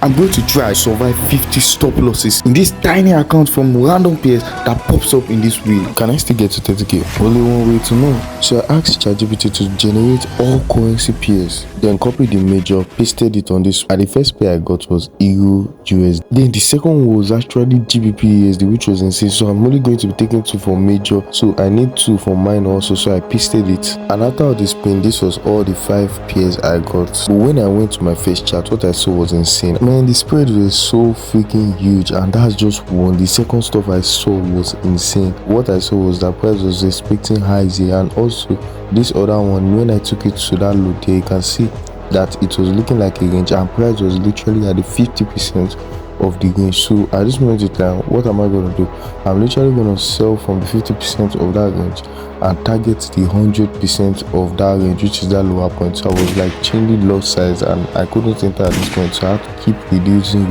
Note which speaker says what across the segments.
Speaker 1: I'm going to try survive 50 stop losses in this tiny account from random pairs that pops up in this wheel. Can I still get to 30k? Only one way to know. So I asked ChatGPT to generate all currency pairs, then copied the major, pasted it on this, and the first pair I got was Euro USD. Then the second one was actually GBP USD, which was insane. So I'm only going to be taking 2 for major, so I need 2 for mine also, so I pasted it. And after all the spin, this was all the 5 pairs I got. But when I went to my first chart, what I saw was insane. Man, the spread was so freaking huge, and that's just one. The second stuff I saw was insane. What I saw was that price was expecting highs here, and also this other one, when I took it to that low there, you can see that it was looking like a range, and price was literally at the 50% of the range. So at this moment in time, what am I going to do? I'm literally going to sell from the 50% of that range and target the 100% of that range, which is that lower point. So I was like changing lot size, and I couldn't enter at this point, so I had to keep reducing.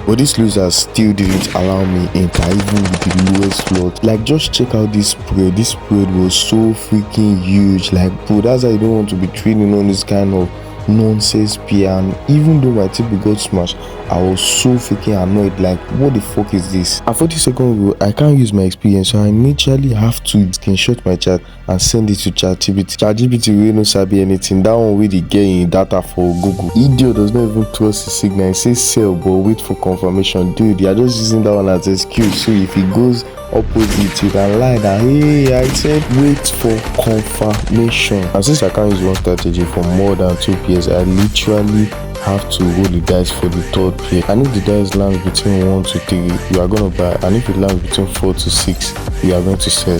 Speaker 1: But these losers still didn't allow me enter, even with the lowest lot. Like, just check out this spread. This spread was so freaking huge. Like, bro, that's why you don't want to be trading on this kind of nonsense pair. And even though my TP got smashed, I was so freaking annoyed. Like, what the fuck is this? At 40 seconds ago, I can't use my experience, so I naturally have to screenshot my chart and send it to ChatGPT. ChatGPT really no sabi anything. That one with the getting data for Google. Idiot does not even trust the signal. It says sell but wait for confirmation. Dude, you're just using that one as an excuse. So if it goes opposite, you can lie that, hey, I said wait for confirmation. And since I can't use one strategy for more than 2 pairs, I literally have to roll the dice for the third pair. And if the dice lands between 1 to 3, you are going to buy, and if it lands between 4 to 6, you are going to sell.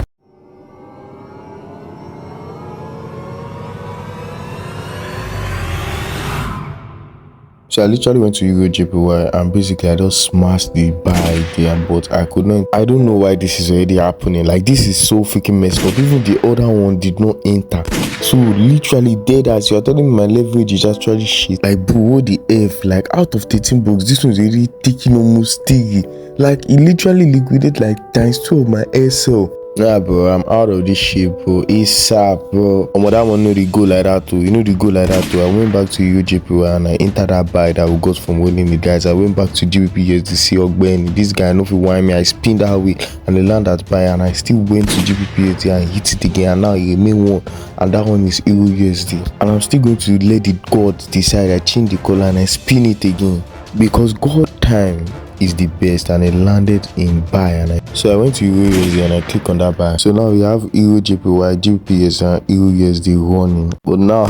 Speaker 1: So I literally went to Euro JPY, and basically I just smashed the buy there, but I could not. I don't know why this is already happening. Like, this is so freaking messed up. Even the other one did not enter. So literally dead as you're telling me my leverage is actually shit. Like, bro, what the F? Like, out of 13 bucks, this one's already taking almost 30. Like, it literally liquidated like ×2 of my SL. Nah, bro, I'm out of this shit, bro. ASAP, bro. That one know the go like that too. You know the go like that too. I went back to UJPY and I entered that buy that we got from winning the guys. I went back to GBP USDC Ogbeni. This guy no fit whine me. I spin that way and they land that buy, and I still went to GBP USD and hit it again, and now it remain one, and that one is Euro USD. And I'm still going to let the God decide. I change the color and I spin it again, because God time is the best, and it landed in buy. So I went to Euro USD and I click on that buy. So now we have Euro JPY, GPS, and Euro USD running. But now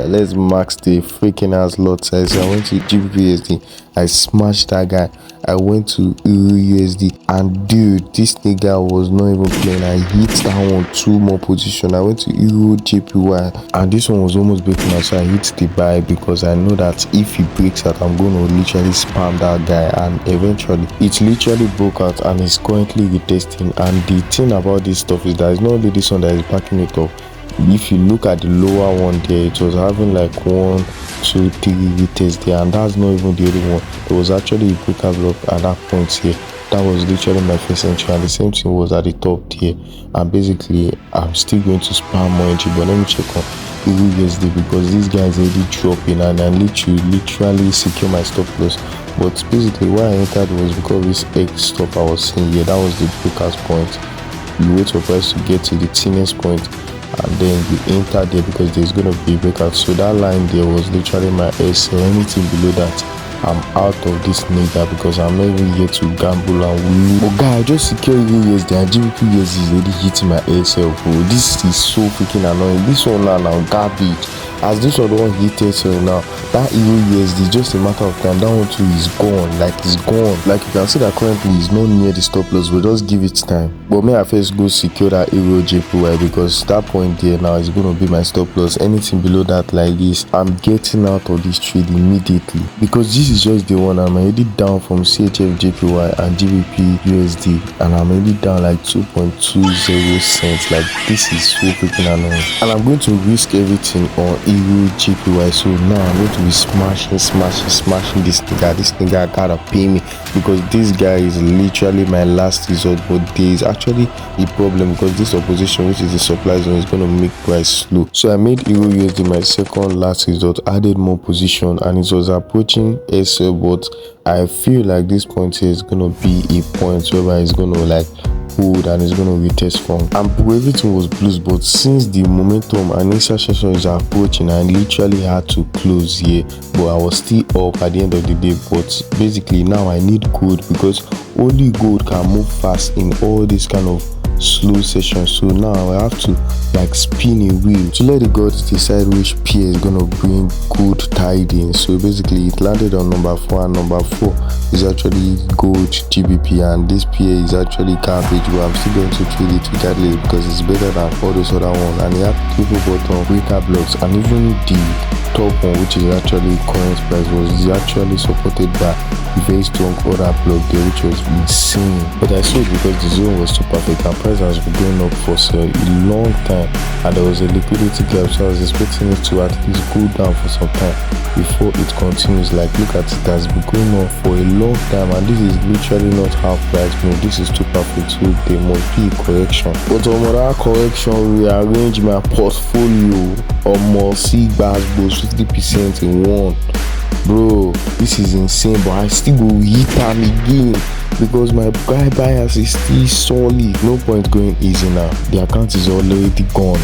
Speaker 1: let's max the freaking ass lot size. So I went to GBP USD, I smashed that guy. I went to Euro USD, and dude, this nigga was not even playing. I hit that one 2 more position. I went to Euro JPY, and this one was almost breaking out, so I hit the buy, because I know that if he breaks out, I'm going to literally spam that guy. And eventually it literally broke out and is currently retesting. And the thing about this stuff is that it's not only this one that is backing it up. If you look at the lower one there, it was having like 1, 2, 3 retests there, and that's not even the only one. There was actually a breakout block at that point here. That was literally my first entry, and the same thing was at the top here. And basically I'm still going to spam more entry, but let me check on Euro USD, because this guy is already dropping, and I literally secure my stop loss. But basically why I entered was because this X stop I was seeing here, that was the breakout point. You wait for price to get to the thinnest point, and then you enter there, because there's going to be a breakout. So that line there was literally my SL. Anything below that, I'm out of this nigga, because I'm not even here to gamble and win. But guy, I just secure Euro USD and GBP USD is already hitting my SL, bro. This is so freaking annoying. This one now garbage. As this one don't hit SL now, that Euro USD, just a matter of time, that one too is gone. Like, it's gone. Like, you can see that currently is not near the stop loss, but just give it time. But may I first go secure that Euro JPY, because that point there now is going to be my stop loss. Anything below that like this, I'm getting out of this trade immediately, because this is just the one. I'm already down from CHF JPY and GBP USD, and I'm already down like 2.20 cents. Like, this is so freaking annoying, and I'm going to risk everything on Euro JPY. So now I'm going to be smashing this nigga. This nigga gotta pay me, because this guy is literally my last resort. But there is actually a problem, because this opposition, which is the supply zone, is going to make price slow. So I made Euro USD my second last resort, added more position, and it was approaching SL, but I feel like this point here is going to be a point whereby it's going to like hold and it's going to retest from, and everything was blues. But since the momentum and initial session is approaching, I literally had to close here, but I was still up at the end of the day. But basically now I need gold, because only gold can move fast in all this kind of slow sessions. So now I have to like spin a wheel to let the gods decide which pair is gonna bring good tidings. So basically it landed on number 4, and number 4 is actually gold GBP, and this pair is actually garbage, but I'm still going to trade it regardless, because it's better than all those other ones. And it had triple bottom, breaker blocks, and even the top one, which is actually current price, was actually supported by a very strong order block there, which was insane. But I saw it because the zone was too perfect, and price has been going up for a long time, and there was a liquidity gap, so I was expecting it to at least go down for some time before it continues. Like, look at it, it has been going on for a long time, and this is literally not half price move. This is too perfect, so there must be a correction. But that correction, rearrange my portfolio, almost see bars goes 50% in one. Bro, this is insane, but I still go hit them again, because my guy bias is still solid. No point going easy now. The account is already gone.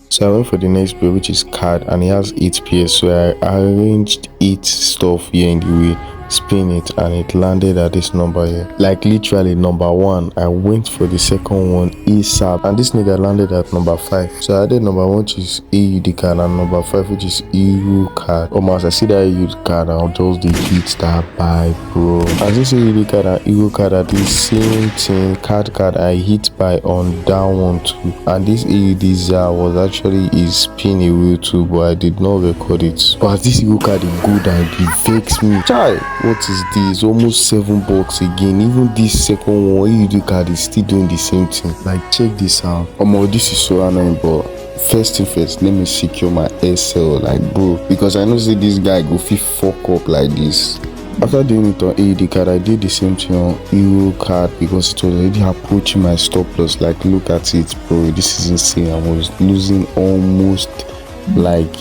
Speaker 1: So I went for the next pair, which is card, and it has 8 pairs. So I arranged 8 stuff here in the way, spin it, and it landed at this number here. Like literally number 1. I went for the second one ASAP, and this nigga landed at number 5. So I did number 1, which is AUD card, and number 5, which is Euro card. Almost I see that AUD card, I'll just hit that buy, bro. And this AUD card and Euro card are the same thing. Card I hit buy on that one too, and this AUD ZAR was actually a spin a wheel too, but I did not record it. But this Euro card is good and it vex me. Chai, what is this? Almost $7 again. Even this second one, AUD card is still doing the same thing. Like, check this out. This is so annoying, but first thing first, let me secure my SL, like, bro, because I know say this guy go fit fuck up like this. After doing it on AUD card, I did the same thing on Euro card, because it was already approaching my stop loss. Like, look at it, bro, this is insane. I was losing almost like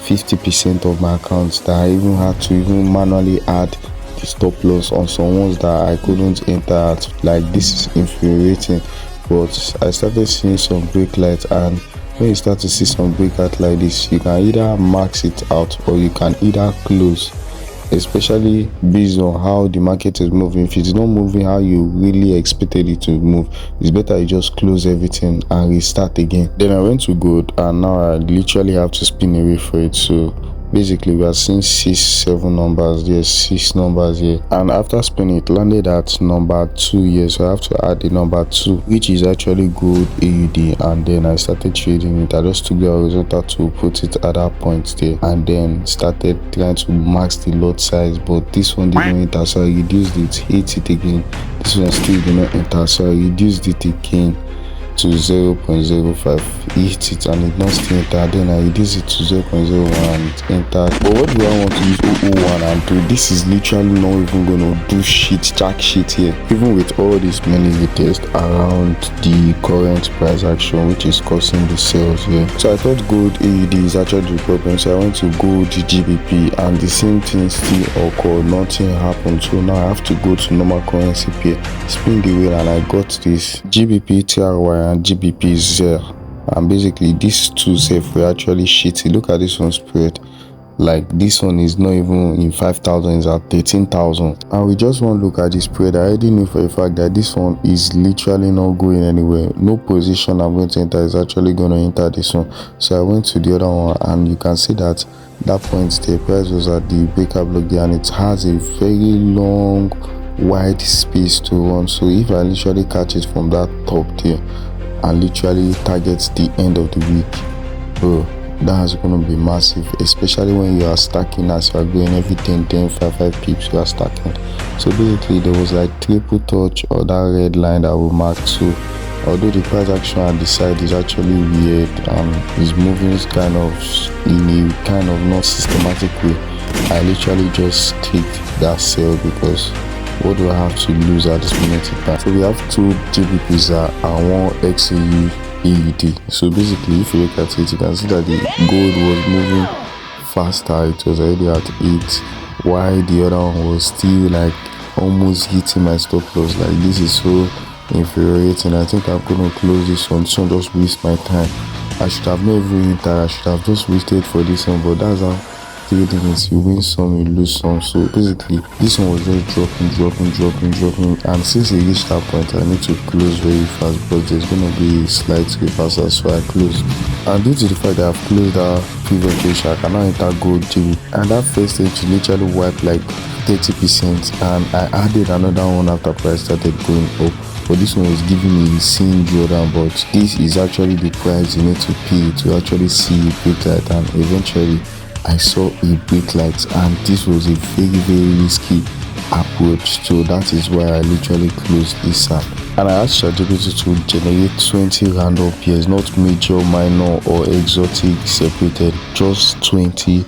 Speaker 1: 50% of my accounts, that I even had to manually add the stop loss on some ones that I couldn't enter at. Like, this is infuriating. But I started seeing some break light, and when you start to see some breakout like this, you can either max it out or you can either close, especially based on how the market is moving. If it's not moving how you really expected it to move, it's better you just close everything and restart again. Then I went to gold, and now I literally have to spin away for it. So basically we are seeing 7 numbers there, 6 numbers here, and after spinning it landed at number 2 here. So I have to add the number 2, which is actually gold AUD, and then I started trading it. I just took the horizontal to put it at that point there, and then started trying to max the lot size, but this one didn't enter, so I reduced it, hit it again. This one still did not enter, so I reduced it again to 0.05, hit it and it not still enter. Then I reduce it to 0.01 and it entered. But what do I want to use 0.01 and do? This is literally not even gonna do shit, jack shit here, even with all these many retests around the current price action, which is causing the sales here. So I thought gold AUD is actually the problem, so I went to gold GBP, and the same thing still occurred. Nothing happened, so now I have to go to normal currency pair, spin the wheel, and I got this GBP TRY and GBP ZER, and basically these two safe were actually shitty. Look at this one spread. Like, this one is not even in 5,000, it's at 13,000. And we just want to look at the spread. I already knew for a fact that this one is literally not going anywhere. No position I'm going to enter is actually going to enter this one. So I went to the other one, and you can see that point the price was at the breaker block there, and it has a very long wide space to run. So if I literally catch it from that top there and literally target the end of the week, bro, that's going to be massive, especially when you are stacking as you are going every 10 5 pips you are stacking. So basically there was like triple touch or that red line that we marked. So although the price action at the side is actually weird and is moving kind of in a kind of not systematic way, I literally just clicked that sell because what do I have to lose at this moment in time? So we have 2 GBPs and 1 XAU EUD. So basically if you look at it, you can see that the gold was moving faster. It was already at 8, while the other one was still like almost hitting my stop loss. Like, this is so infuriating. I think I'm gonna close this one. This one just waste my time. I should have never entered. I should have just waited for this one, but that's how trading is. You win some, you lose some. So basically this one was just dropping, and since it reached that point, I need to close very fast because there's gonna be a slight reversal. So I closed, and due to the fact that I've closed that previous page, I can now enter gold GB, and that first stage literally wiped like 30%, and I added another one after price started going up. But this one was giving me insane drawdown, but this is actually the price you need to pay to actually see a break light, and eventually I saw a break light, and this was a very risky approach. So that is why I literally closed this app, and I asked ChatGPT to generate 20 random pairs, not major, minor or exotic separated, just 20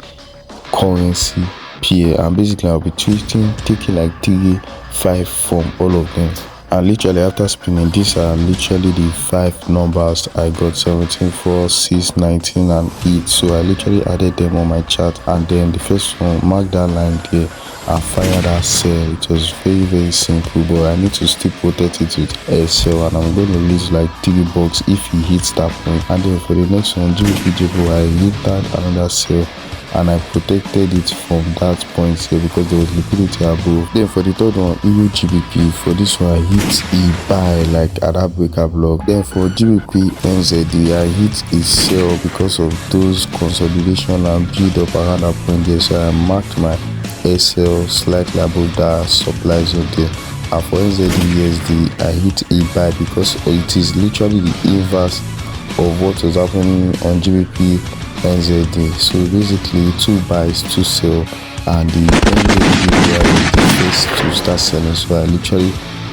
Speaker 1: currency pair, and basically I'll be taking like 3 5 from all of them. And literally after spinning, these are literally the 5 numbers I got: 17, 4, 6, 19 and 8. So I literally added them on my chart, and then the first one, mark that line there and fire that sell. It was very simple, but I need to still protect it with a sell, and I'm going to lose like $3 if he hits that point. And then for the next one, GBP, I hit that another sell, and I protected it from that point here because there was liquidity above. Then for the third one, Euro GBP, for this one I hit a buy like at that breaker block. Then for GBP NZD, I hit a sell because of those consolidation and build up around that point there. So I marked my SL slightly above that supply zone there. And for NZD I hit a buy because it is literally the inverse of what was happening on GBP NZD. So basically 2 buys, 2 sell, and the NZD were the first to start selling. So I literally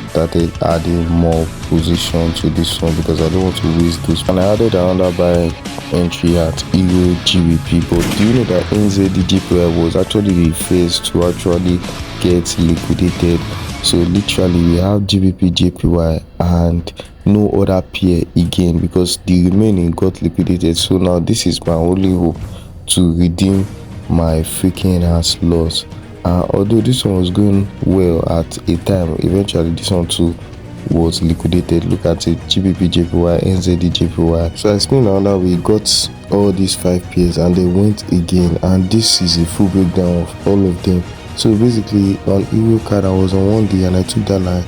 Speaker 1: started adding more position to this one because I don't want to waste those. And I added another buy entry at Euro GBP. But do you know that NZD GPY was actually the first to actually get liquidated? So literally we have GBP JPY and no other pair again because the remaining got liquidated. So now this is my only hope to redeem my freaking enhanced loss. Although this one was going well at a time, eventually this one too was liquidated. Look at it, GBP JPY, NZD JPY. So I spent another way, got all these 5 pairs, and they went again, and this is a full breakdown of all of them. So basically on Euro card I was on 1D and I took that line,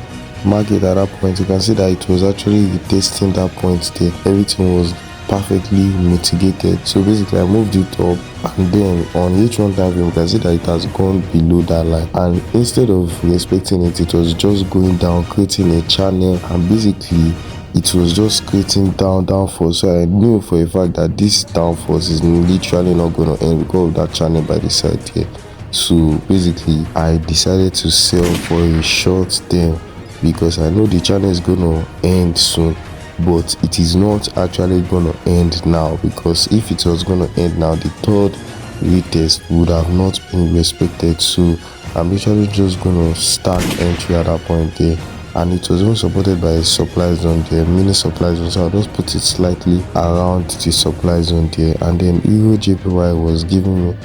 Speaker 1: market at that point. You can see that it was actually retesting that point there. Everything was perfectly mitigated. So basically I moved it up, and then on H1 time frame you can see that it has gone below that line, and instead of respecting it, it was just going down, creating a channel, and basically it was just creating downfall. So I knew for a fact that this downfall is literally not going to end because of that channel by the side here. So basically I decided to sell for a short term because I know the channel is going to end soon, but it is not actually going to end now, because if it was going to end now, the third retest would have not been respected. So I'm literally just going to start entry at that point there, and it was even supported by a supply zone there, mini supply zone. So I'll just put it slightly around the supply zone there, and then Euro JPY was giving me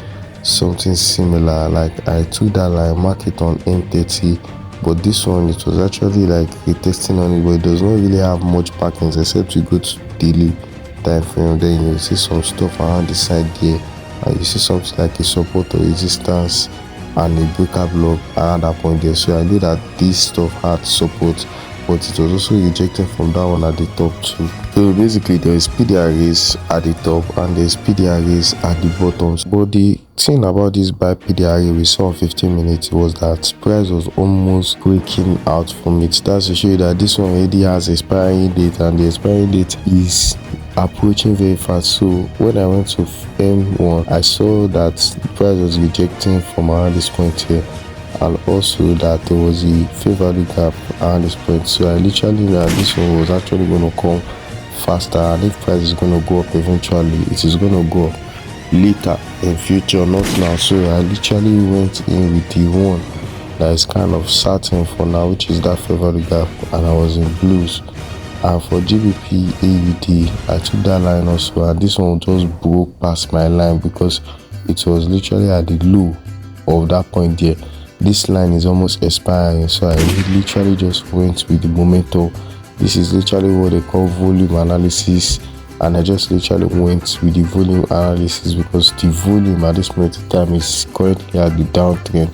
Speaker 1: something similar. Like I took that line, mark it on M30, but this one it was actually like retesting on it, but it does not really have much patterns except you go to daily time frame. Then you see some stuff around the side there, and you see something like a support or resistance and a breaker block around that point there. So I knew that this stuff had support, but it was also rejected from that one at the top too. So basically there is PDR raise at the top and there is PDR raise at the bottom. But the thing about this buy PDR we saw on 15 minutes was that price was almost breaking out from it. That's to show you that this one already has expiring date, and the expiring date is approaching very fast. So when I went to M1, I saw that the price was rejecting from around this point here, and also that there was a fair value gap around this point. So I literally knew that this one was actually going to come faster, and if price is going to go up eventually, it is going to go up later in future, not now. So I literally went in with the one that is kind of certain for now, which is that fair value gap, and I was in blues. And for GBP AUD, I took that line also, and this one just broke past my line because it was literally at the low of that point there. This line is almost expiring, so I literally just went with the momentum. This is literally what they call volume analysis, and I just literally went with the volume analysis because the volume at this moment in time is currently at the downtrend,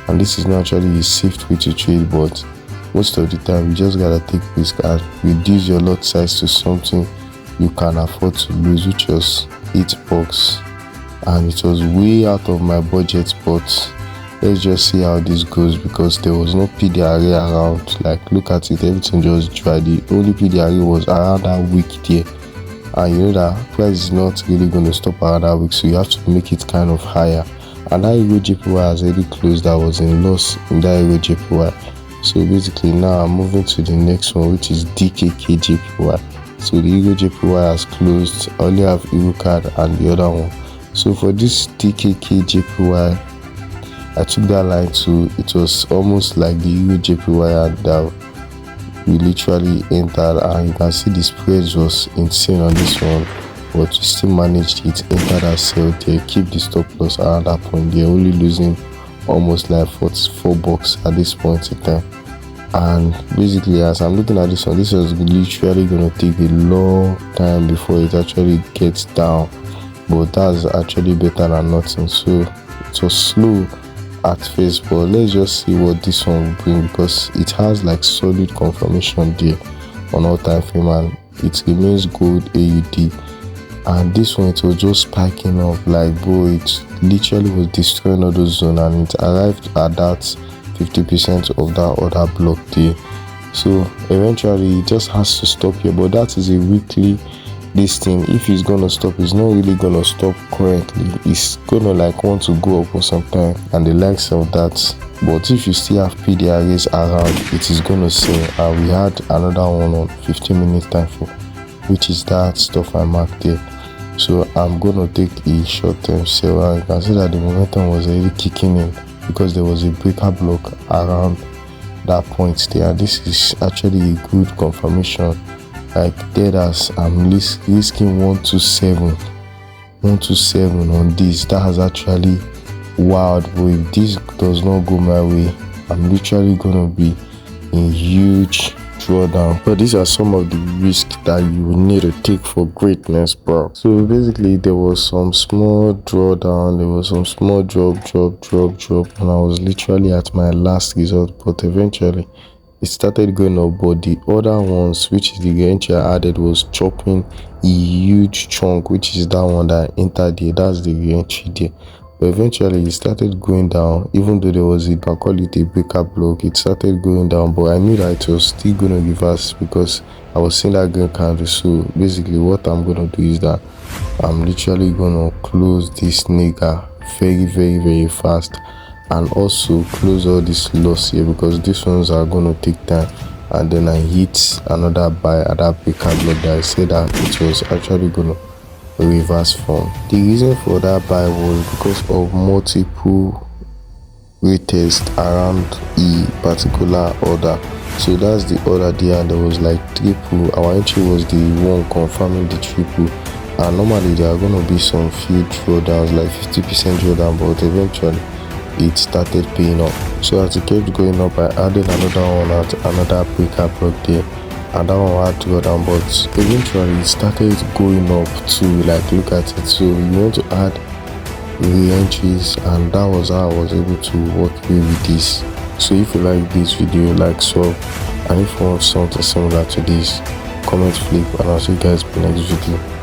Speaker 1: and this is not actually a safe way to trade, but most of the time you just gotta take risk and reduce your lot size to something you can afford to lose, which was $8, and it was way out of my budget. But let's just see how this goes, because there was no PDRA around. Like, look at it, everything just dry. The only PDRA was around that week there, and you know that price is not really going to stop around that week, so you have to make it kind of higher. And that Euro JPY has already closed. I was in loss in that Euro JPY. So basically now I'm moving to the next one, which is DKK JPY. So the Euro JPY has closed. I only have Euro card and the other one. So for this DKK JPY, I took that line to, it was almost like the Euro JPY that we literally entered, and you can see the spreads was insane on this one, but we still managed it, entered that sell there, keep the stop loss around that point. They're only losing almost like $44 at this point in time. And basically, as I'm looking at this one, this was literally going to take a long time before it actually gets down, but that's actually better than nothing. So it was slow at first, but let's just see what this one will bring, because it has like solid confirmation there on all time frame, and it remains gold AUD. And this one, it was just spiking up, like, bro, it literally was destroying all those zones, and it arrived at that 50% of that other block there. So eventually it just has to stop here, but that is a weekly this thing. If it's gonna stop, it's not really gonna stop currently. It's gonna like want to go up for some time, and the likes of that. But if you still have PDRAs around, it is gonna sell. And we had another one on 15-minute time frame, which is that stuff I marked there. So I'm gonna take a short-term sell, and you can see that the momentum was already kicking in because there was a breaker block around that point there. And this is actually a good confirmation. Like, dead as I'm risking 127 on this. That is actually wild, but if this does not go my way, I'm literally gonna be in huge drawdown. But these are some of the risks that you need to take for greatness, bro. So basically, there was some small drawdown, there was some small drop, and I was literally at my last result. But eventually it started going up, but the other ones, which is the entry I added, was chopping a huge chunk, which is that one that I entered there. That's the entry there. But eventually it started going down, even though there was a, I call it a breaker block. It started going down, but I knew that it was still going to reverse because I was seeing that green candle. So basically what I'm going to do is that I'm literally going to close this nigga very fast, and also close all this loss here, because these ones are going to take time. And then I hit another buy at that breaker block that I said that it was actually going to reverse from. The reason for that buy was because of multiple retests around a particular order. So that's the order there, and there was like triple. Our entry was the one confirming the triple, and normally there are going to be some few drawdowns, like 50% drawdown, but eventually it started paying off. So as it kept going up, I added another one at another breaker block there, and that one had to go down, but eventually it started going up too. Like, look at it. So you want to add re-entries, and that was how I was able to work with this. So if you like this video, like, sub, and if you want something similar to this, comment, flip, and I'll see you guys in the next video.